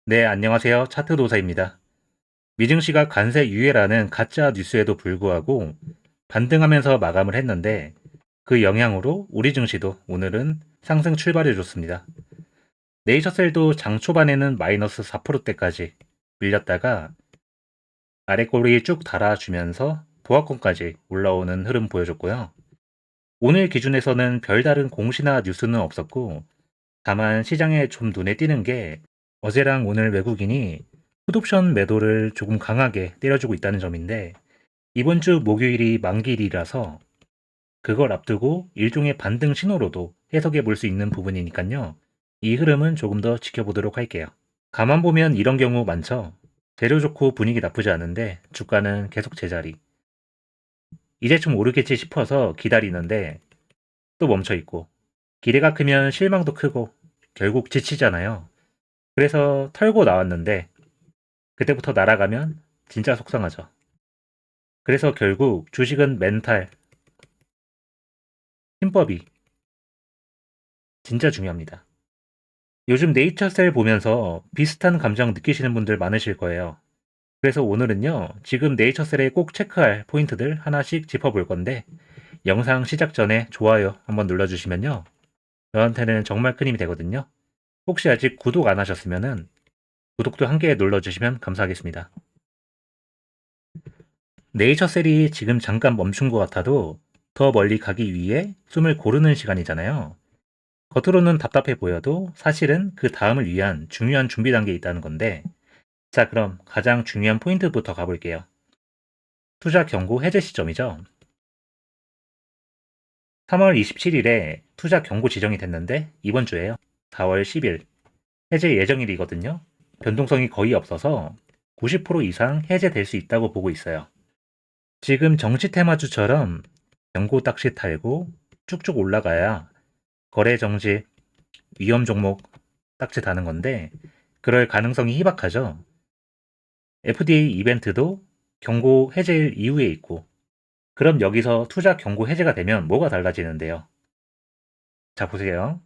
네, 안녕하세요. 차트도사입니다. 미증시가 관세 유예라는 가짜 뉴스에도 불구하고 반등하면서 마감을 했는데 그 영향으로 우리 증시도 오늘은 상승 출발해줬습니다. 네이처셀도 장 초반에는 마이너스 4%대까지 밀렸다가 아래꼬리 쭉 달아주면서 보합권까지 올라오는 흐름 보여줬고요. 오늘 기준에서는 별다른 공시나 뉴스는 없었고 다만 시장에 좀 눈에 띄는 게 어제랑 오늘 외국인이 풋옵션 매도를 조금 강하게 때려주고 있다는 점인데 이번 주 목요일이 만기일이라서 그걸 앞두고 일종의 반등 신호로도 해석해 볼 수 있는 부분이니까요. 이 흐름은 조금 더 지켜보도록 할게요. 가만 보면 이런 경우 많죠. 재료 좋고 분위기 나쁘지 않은데 주가는 계속 제자리. 이제 좀 오르겠지 싶어서 기다리는데 또 멈춰 있고 기대가 크면 실망도 크고 결국 지치잖아요. 그래서 털고 나왔는데 그때부터 날아가면 진짜 속상하죠. 그래서 결국 주식은 멘탈, 힘법이 진짜 중요합니다. 요즘 네이처셀 보면서 비슷한 감정 느끼시는 분들 많으실 거예요. 그래서 오늘은요, 지금 네이처셀에 꼭 체크할 포인트들 하나씩 짚어볼 건데, 영상 시작 전에 좋아요 한번 눌러주시면요, 저한테는 정말 큰 힘이 되거든요. 혹시 아직 구독 안 하셨으면은 구독도 함께 눌러주시면 감사하겠습니다. 네이처셀이 지금 잠깐 멈춘 것 같아도 더 멀리 가기 위해 숨을 고르는 시간이잖아요. 겉으로는 답답해 보여도 사실은 그 다음을 위한 중요한 준비 단계에 있다는 건데, 자, 그럼 가장 중요한 포인트부터 가볼게요. 투자 경고 해제 시점이죠. 3월 27일에 투자 경고 지정이 됐는데, 이번 주에요. 4월 10일 해제 예정일이거든요. 변동성이 거의 없어서 90% 이상 해제될 수 있다고 보고 있어요. 지금 정치 테마주처럼 경고 딱지 달고 쭉쭉 올라가야 거래 정지, 위험 종목 딱지 다는 건데 그럴 가능성이 희박하죠. FDA 이벤트도 경고 해제일 이후에 있고 그럼 여기서 투자 경고 해제가 되면 뭐가 달라지는데요. 자, 보세요.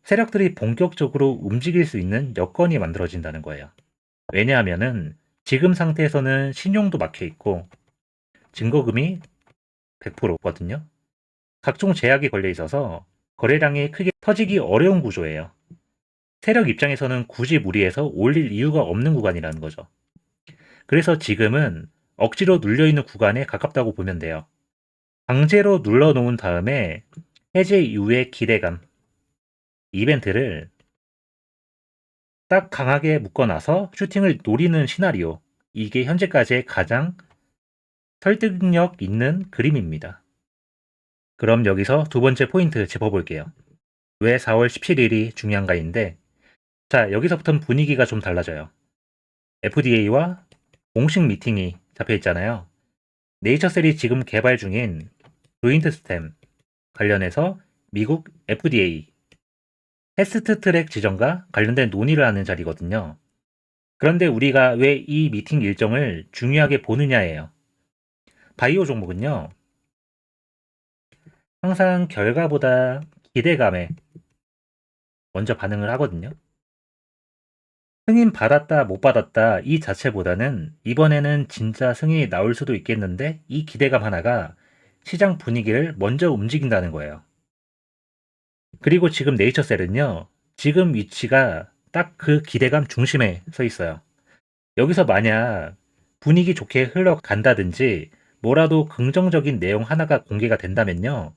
세력들이 본격적으로 움직일 수 있는 여건이 만들어진다는 거예요. 왜냐하면은 지금 상태에서는 신용도 막혀 있고 증거금이 100%거든요. 각종 제약이 걸려 있어서 거래량이 크게 터지기 어려운 구조예요. 세력 입장에서는 굳이 무리해서 올릴 이유가 없는 구간이라는 거죠. 그래서 지금은 억지로 눌려있는 구간에 가깝다고 보면 돼요. 강제로 눌러놓은 다음에 해제 이후의 기대감, 이벤트를 딱 강하게 묶어놔서 슈팅을 노리는 시나리오. 이게 현재까지의 가장 설득력 있는 그림입니다. 그럼 여기서 두 번째 포인트 짚어볼게요. 왜 4월 17일이 중요한가인데, 자, 여기서부터는 분위기가 좀 달라져요. FDA와 공식 미팅이 잡혀 있잖아요. 네이처셀이 지금 개발 중인 조인트 스템 관련해서 미국 FDA 패스트 트랙 지정과 관련된 논의를 하는 자리거든요. 그런데 우리가 왜 이 미팅 일정을 중요하게 보느냐예요. 바이오 종목은요, 항상 결과보다 기대감에 먼저 반응을 하거든요. 승인 받았다, 못 받았다 이 자체보다는 이번에는 진짜 승인이 나올 수도 있겠는데 이 기대감 하나가 시장 분위기를 먼저 움직인다는 거예요. 그리고 지금 네이처셀은요, 지금 위치가 딱 그 기대감 중심에 서 있어요. 여기서 만약 분위기 좋게 흘러간다든지 뭐라도 긍정적인 내용 하나가 공개가 된다면요,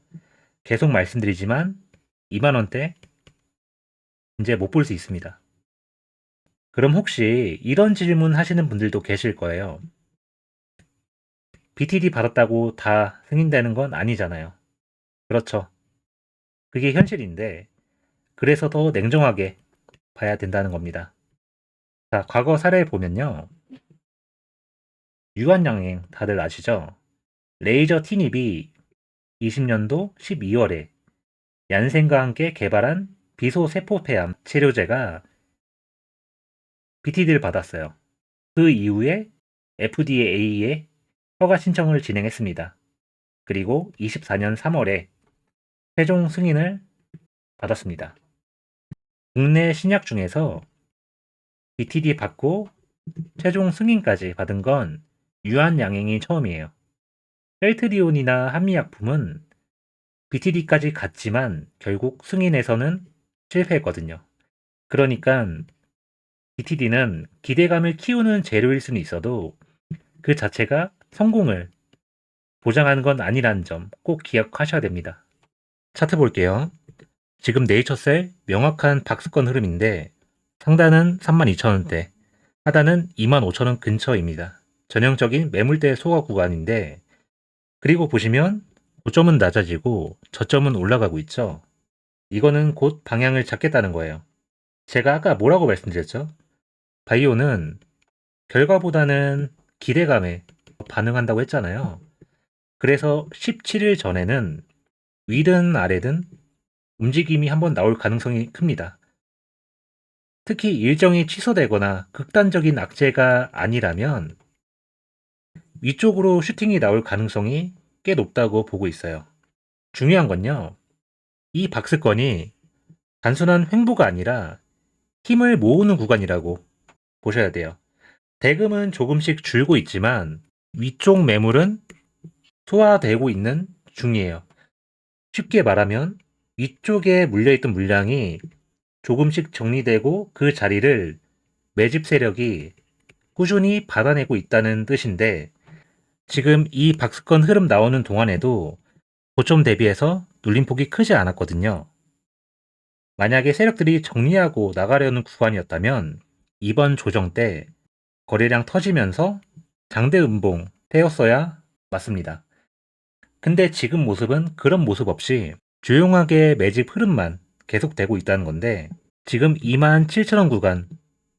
계속 말씀드리지만 2만 원대 이제 못 볼 수 있습니다. 그럼 혹시 이런 질문 하시는 분들도 계실 거예요. BTD 받았다고 다 승인되는 건 아니잖아요. 그렇죠. 그게 현실인데 그래서 더 냉정하게 봐야 된다는 겁니다. 자, 과거 사례 보면요. 유한양행 다들 아시죠? 레이저 티닙이 20년도 12월에 얀센과 함께 개발한 비소세포폐암 치료제가 BTD를 받았어요. 그 이후에 FDA에 허가 신청을 진행했습니다. 그리고 24년 3월에 최종 승인을 받았습니다. 국내 신약 중에서 BTD 받고 최종 승인까지 받은 건 유한양행이 처음이에요. 셀트리온이나 한미약품은 BTD까지 갔지만 결국 승인에서는 실패했거든요. 그러니까 BTD는 기대감을 키우는 재료일 수는 있어도 그 자체가 성공을 보장하는 건 아니라는 점 꼭 기억하셔야 됩니다. 차트 볼게요. 지금 네이처셀 명확한 박스권 흐름인데 상단은 32,000원대, 하단은 25,000원 근처입니다. 전형적인 매물대 소화 구간인데, 그리고 보시면 고점은 낮아지고 저점은 올라가고 있죠. 이거는 곧 방향을 잡겠다는 거예요. 제가 아까 뭐라고 말씀드렸죠? 바이오는 결과보다는 기대감에 반응한다고 했잖아요. 그래서 17일 전에는 위든 아래든 움직임이 한번 나올 가능성이 큽니다. 특히 일정이 취소되거나 극단적인 악재가 아니라면 위쪽으로 슈팅이 나올 가능성이 꽤 높다고 보고 있어요. 중요한 건요, 이 박스권이 단순한 횡보가 아니라 힘을 모으는 구간이라고 보셔야 돼요. 대금은 조금씩 줄고 있지만 위쪽 매물은 소화되고 있는 중이에요. 쉽게 말하면 위쪽에 물려있던 물량이 조금씩 정리되고 그 자리를 매집 세력이 꾸준히 받아내고 있다는 뜻인데, 지금 이 박스권 흐름 나오는 동안에도 고점 대비해서 눌림폭이 크지 않았거든요. 만약에 세력들이 정리하고 나가려는 구간이었다면 이번 조정 때 거래량 터지면서 장대 음봉 태웠어야 맞습니다. 근데 지금 모습은 그런 모습 없이 조용하게 매집 흐름만 계속되고 있다는 건데, 지금 27,000원 구간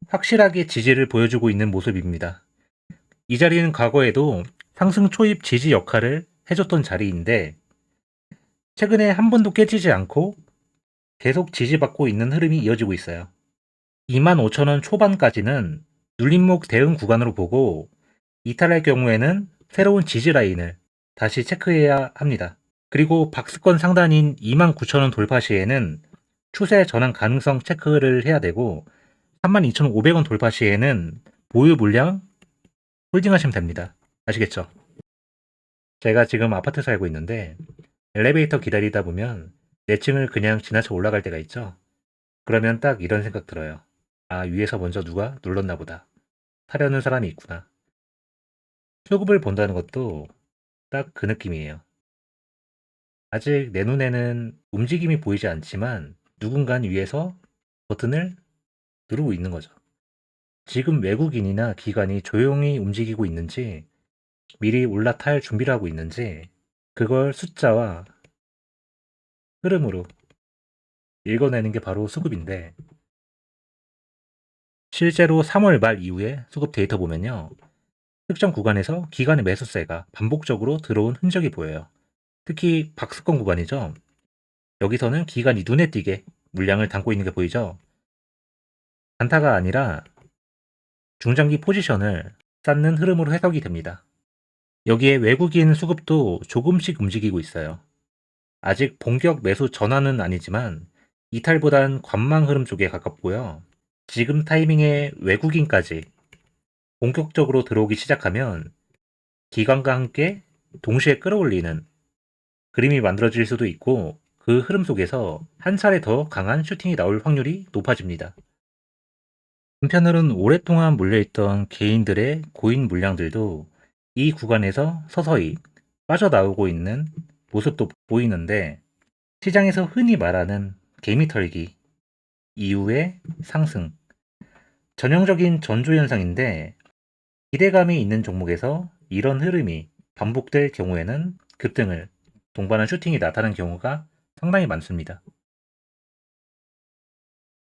확실하게 지지를 보여주고 있는 모습입니다. 이 자리는 과거에도 상승 초입 지지 역할을 해줬던 자리인데 최근에 한 번도 깨지지 않고 계속 지지받고 있는 흐름이 이어지고 있어요. 25,000원 초반까지는 눌림목 대응 구간으로 보고 이탈할 경우에는 새로운 지지 라인을 다시 체크해야 합니다. 그리고 박스권 상단인 29,000원 돌파 시에는 추세 전환 가능성 체크를 해야 되고 32,500원 돌파 시에는 보유 물량 홀딩하시면 됩니다. 아시겠죠? 제가 지금 아파트 살고 있는데 엘리베이터 기다리다 보면 내 층을 그냥 지나쳐 올라갈 때가 있죠. 그러면 딱 이런 생각 들어요. 아, 위에서 먼저 누가 눌렀나 보다. 타려는 사람이 있구나. 수급을 본다는 것도 딱 그 느낌이에요. 아직 내 눈에는 움직임이 보이지 않지만 누군가는 위에서 버튼을 누르고 있는 거죠. 지금 외국인이나 기관이 조용히 움직이고 있는지 미리 올라탈 준비를 하고 있는지 그걸 숫자와 흐름으로 읽어내는 게 바로 수급인데, 실제로 3월 말 이후에 수급 데이터 보면요, 특정 구간에서 기관의 매수세가 반복적으로 들어온 흔적이 보여요. 특히 박스권 구간이죠. 여기서는 기관이 눈에 띄게 물량을 담고 있는 게 보이죠. 단타가 아니라 중장기 포지션을 쌓는 흐름으로 해석이 됩니다. 여기에 외국인 수급도 조금씩 움직이고 있어요. 아직 본격 매수 전환은 아니지만 이탈보단 관망 흐름 쪽에 가깝고요. 지금 타이밍에 외국인까지 본격적으로 들어오기 시작하면 기관과 함께 동시에 끌어올리는 그림이 만들어질 수도 있고, 그 흐름 속에서 한 차례 더 강한 슈팅이 나올 확률이 높아집니다. 한편으로는 오랫동안 몰려있던 개인들의 고인 물량들도 이 구간에서 서서히 빠져나오고 있는 모습도 보이는데, 시장에서 흔히 말하는 개미 털기 이후의 상승, 전형적인 전조 현상인데 기대감이 있는 종목에서 이런 흐름이 반복될 경우에는 급등을 동반한 슈팅이 나타나는 경우가 상당히 많습니다.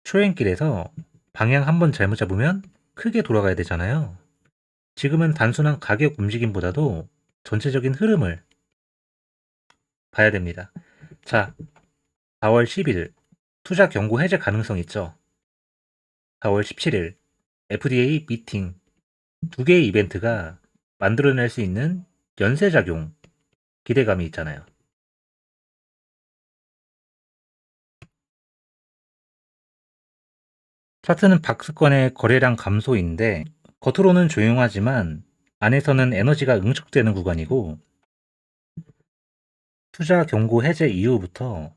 초행길에서 방향 한번 잘못 잡으면 크게 돌아가야 되잖아요. 지금은 단순한 가격 움직임보다도 전체적인 흐름을 봐야 됩니다. 자, 4월 10일 투자 경고 해제 가능성 있죠. 4월 17일 FDA 미팅, 두 개의 이벤트가 만들어낼 수 있는 연쇄작용 기대감이 있잖아요. 차트는 박스권의 거래량 감소인데 겉으로는 조용하지만 안에서는 에너지가 응축되는 구간이고, 투자 경고 해제 이후부터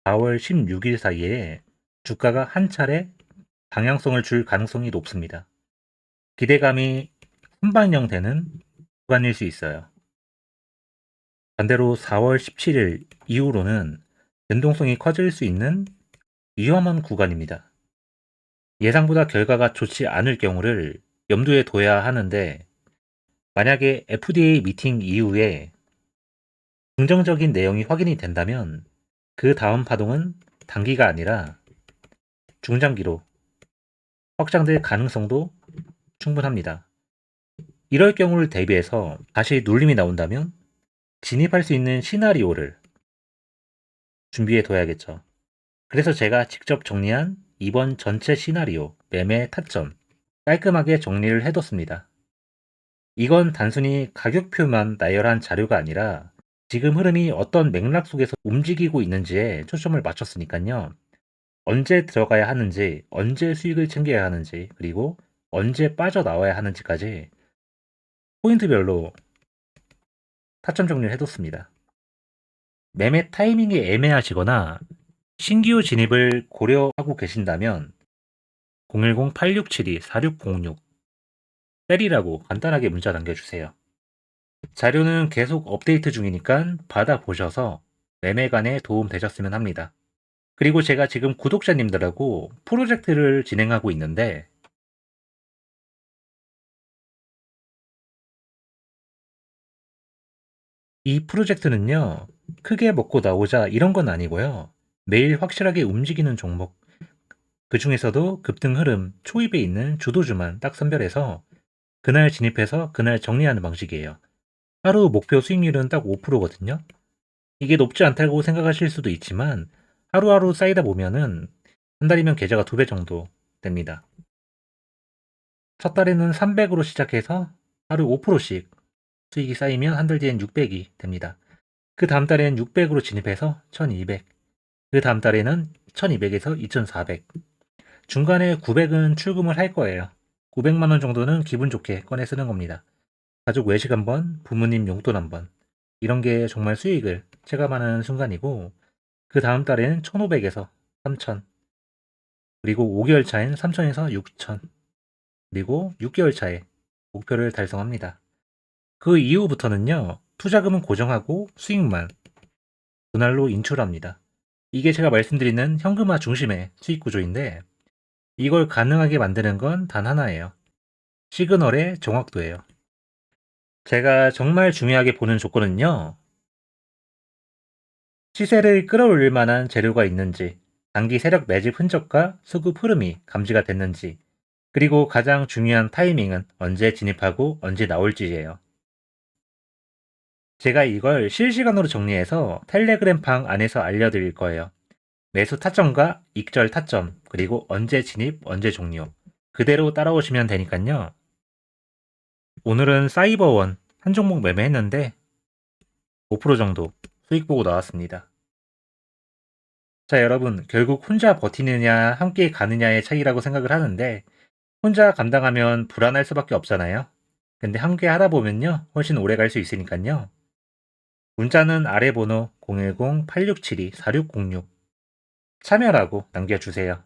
4월 16일 사이에 주가가 한 차례 방향성을 줄 가능성이 높습니다. 기대감이 선반영되는 구간일 수 있어요. 반대로 4월 17일 이후로는 변동성이 커질 수 있는 위험한 구간입니다. 예상보다 결과가 좋지 않을 경우를 염두에 둬야 하는데, 만약에 FDA 미팅 이후에 긍정적인 내용이 확인이 된다면 그 다음 파동은 단기가 아니라 중장기로 확장될 가능성도 충분합니다. 이럴 경우를 대비해서 다시 눌림이 나온다면 진입할 수 있는 시나리오를 준비해 둬야겠죠. 그래서 제가 직접 정리한 이번 전체 시나리오, 매매 타점 깔끔하게 정리를 해뒀습니다. 이건 단순히 가격표만 나열한 자료가 아니라 지금 흐름이 어떤 맥락 속에서 움직이고 있는지에 초점을 맞췄으니까요. 언제 들어가야 하는지, 언제 수익을 챙겨야 하는지, 그리고 언제 빠져나와야 하는지까지 포인트별로 타점 정리를 해뒀습니다. 매매 타이밍이 애매하시거나 신규 진입을 고려하고 계신다면 010-8672-4606 때리라고 간단하게 문자 남겨주세요. 자료는 계속 업데이트 중이니까 받아보셔서 매매관에 도움 되셨으면 합니다. 그리고 제가 지금 구독자님들하고 프로젝트를 진행하고 있는데, 이 프로젝트는요, 크게 먹고 나오자 이런 건 아니고요. 매일 확실하게 움직이는 종목, 그 중에서도 급등 흐름 초입에 있는 주도주만 딱 선별해서 그날 진입해서 그날 정리하는 방식이에요. 하루 목표 수익률은 딱 5%거든요. 이게 높지 않다고 생각하실 수도 있지만 하루하루 쌓이다 보면은 한 달이면 계좌가 2배 정도 됩니다. 첫 달에는 300으로 시작해서 하루 5%씩 수익이 쌓이면 한 달 뒤엔 600이 됩니다. 그 다음 달에는 600으로 진입해서 1200, 그 다음 달에는 1200에서 2400, 중간에 900은 출금을 할 거예요. 900만 원 정도는 기분 좋게 꺼내 쓰는 겁니다. 가족 외식 한번, 부모님 용돈 한번, 이런 게 정말 수익을 체감하는 순간이고, 그 다음 달에는 1500에서 3000, 그리고 5개월 차엔 3000에서 6000, 그리고 6개월 차에 목표를 달성합니다. 그 이후부터는요, 투자금은 고정하고 수익만 분할로 인출합니다. 이게 제가 말씀드리는 현금화 중심의 수익 구조인데, 이걸 가능하게 만드는 건 단 하나예요. 시그널의 정확도예요. 제가 정말 중요하게 보는 조건은요, 시세를 끌어올릴 만한 재료가 있는지, 단기 세력 매집 흔적과 수급 흐름이 감지가 됐는지, 그리고 가장 중요한 타이밍은 언제 진입하고 언제 나올지예요. 제가 이걸 실시간으로 정리해서 텔레그램 방 안에서 알려드릴 거예요. 매수 타점과 익절 타점, 그리고 언제 진입, 언제 종료. 그대로 따라오시면 되니까요. 오늘은 사이버원 한 종목 매매했는데 5% 정도 수익 보고 나왔습니다. 자, 여러분, 결국 혼자 버티느냐, 함께 가느냐의 차이라고 생각을 하는데, 혼자 감당하면 불안할 수밖에 없잖아요. 근데 함께 하다 보면요, 훨씬 오래 갈 수 있으니까요. 문자는 아래 번호 010-8672-4606 참여라고 남겨주세요.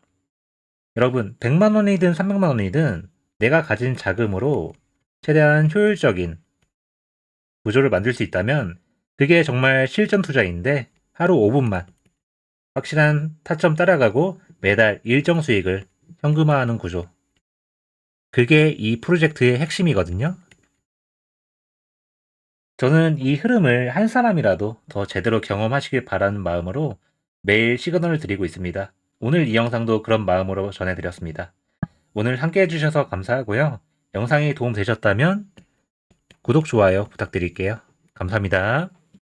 여러분, 100만 원이든 300만 원이든 내가 가진 자금으로 최대한 효율적인 구조를 만들 수 있다면 그게 정말 실전 투자인데, 하루 5분만 확실한 타점 따라가고 매달 일정 수익을 현금화하는 구조. 그게 이 프로젝트의 핵심이거든요. 저는 이 흐름을 한 사람이라도 더 제대로 경험하시길 바라는 마음으로 매일 시그널을 드리고 있습니다. 오늘 이 영상도 그런 마음으로 전해드렸습니다. 오늘 함께 해주셔서 감사하고요. 영상이 도움되셨다면 구독, 좋아요 부탁드릴게요. 감사합니다.